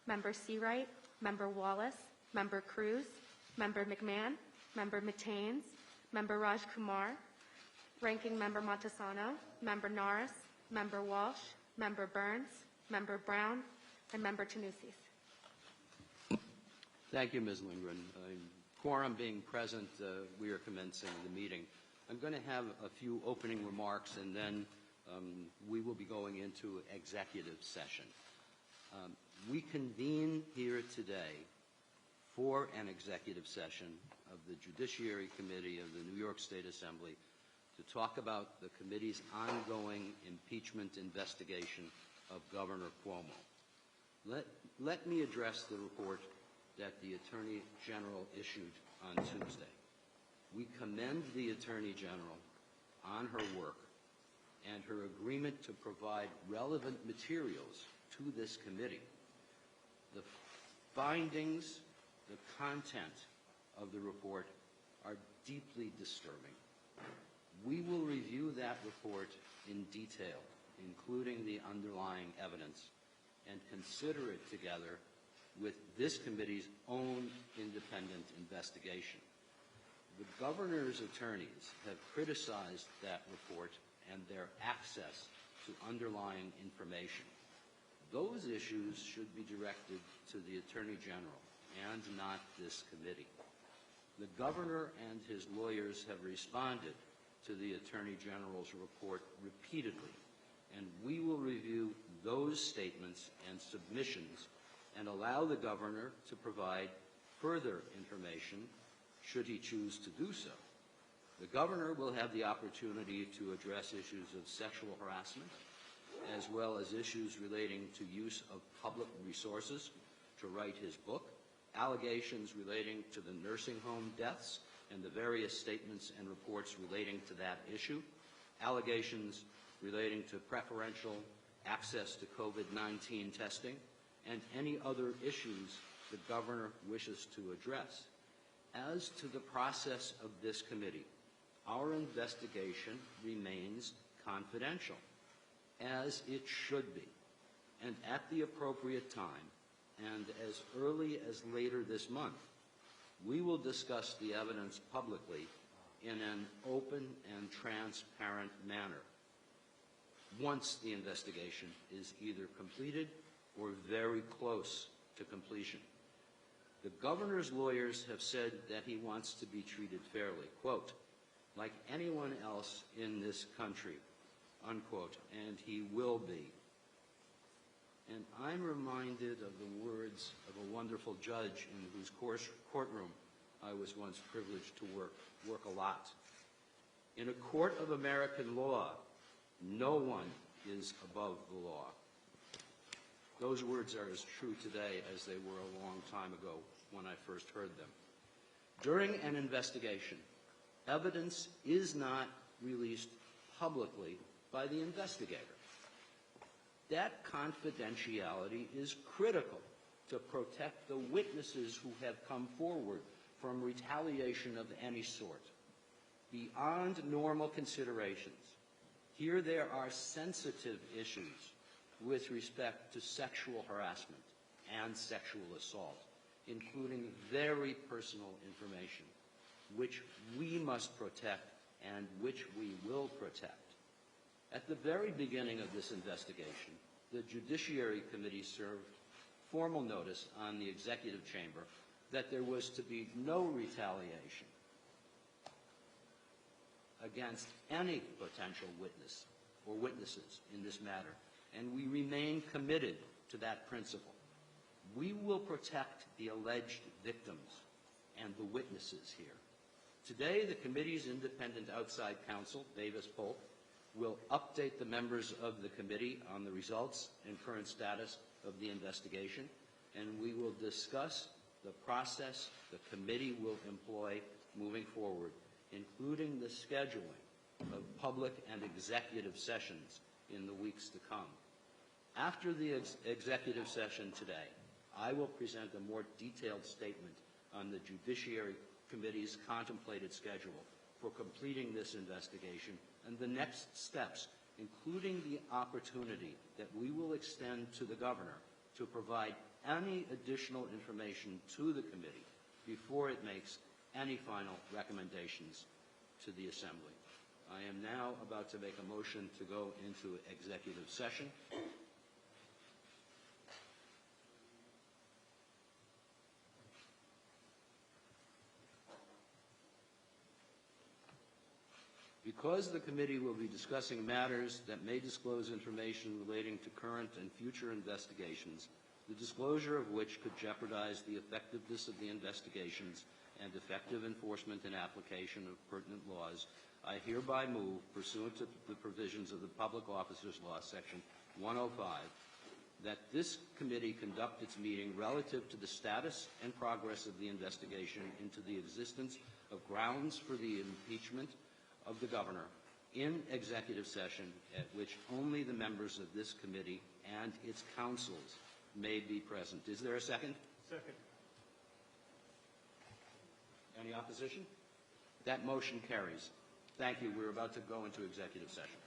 Member Seawright, Member Wallace, Member Cruz, Member McMahon, Member Mataines, Member Raj Kumar, Ranking Member Montesano, Member Norris, Member Walsh, Member Burns, Member Brown, and Member Tanusis. Thank you, Ms. Lindgren. Quorum being present, we are commencing the meeting. I'm going to have a few opening remarks, and then we will be going into executive session. We convene here today for an executive session of the Judiciary Committee of the New York State Assembly to talk about the committee's ongoing impeachment investigation of Governor Cuomo. Let me address the report that the Attorney General issued on Tuesday. We commend the Attorney General on her work and her agreement to provide relevant materials to this committee. The findings, the content of the report are deeply disturbing. We will review that report in detail, including the underlying evidence, and consider it together with this committee's own independent investigation. The governor's attorneys have criticized that report and their access to underlying information. Those issues should be directed to the Attorney General and not this committee. The governor and his lawyers have responded to the Attorney General's report repeatedly, and we will review those statements and submissions and allow the governor to provide further information should he choose to do so. The governor will have the opportunity to address issues of sexual harassment, as well as issues relating to use of public resources to write his book, allegations relating to the nursing home deaths and the various statements and reports relating to that issue, allegations relating to preferential access to COVID-19 testing, and any other issues the governor wishes to address. As to the process of this committee, our investigation remains confidential, as it should be, and at the appropriate time, and as early as later this month, we will discuss the evidence publicly in an open and transparent manner once the investigation is either completed or very close to completion. The governor's lawyers have said that he wants to be treated fairly, quote, like anyone else in this country, unquote, and he will be. And I'm reminded of the words of a wonderful judge in whose courtroom I was once privileged to work a lot. In a court of American law, no one is above the law. Those words are as true today as they were a long time ago when I first heard them. During an investigation, evidence is not released publicly by the investigator. That confidentiality is critical to protect the witnesses who have come forward from retaliation of any sort. Beyond normal considerations, here there are sensitive issues with respect to sexual harassment and sexual assault, including very personal information, which we must protect and which we will protect. At the very beginning of this investigation, the Judiciary Committee served formal notice on the Executive Chamber that there was to be no retaliation against any potential witness or witnesses in this matter, and we remain committed to that principle. We will protect the alleged victims and the witnesses here. Today, the committee's independent outside counsel, Davis Polk, will update the members of the committee on the results and current status of the investigation, and we will discuss the process the committee will employ moving forward, including the scheduling of public and executive sessions in the weeks to come. After the executive session today, I will present a more detailed statement on the Judiciary Committee's contemplated schedule for completing this investigation and the next steps, including the opportunity that we will extend to the governor to provide any additional information to the committee before it makes any final recommendations to the Assembly. I am now about to make a motion to go into executive session. Because the committee will be discussing matters that may disclose information relating to current and future investigations, the disclosure of which could jeopardize the effectiveness of the investigations and effective enforcement and application of pertinent laws, I hereby move, pursuant to the provisions of the Public Officers Law, Section 105, that this committee conduct its meeting relative to the status and progress of the investigation into the existence of grounds for the impeachment of the governor in executive session, at which only the members of this committee and its counsels may be present. Is there a second? Second. Any opposition? That motion carries. Thank you. We're about to go into executive session.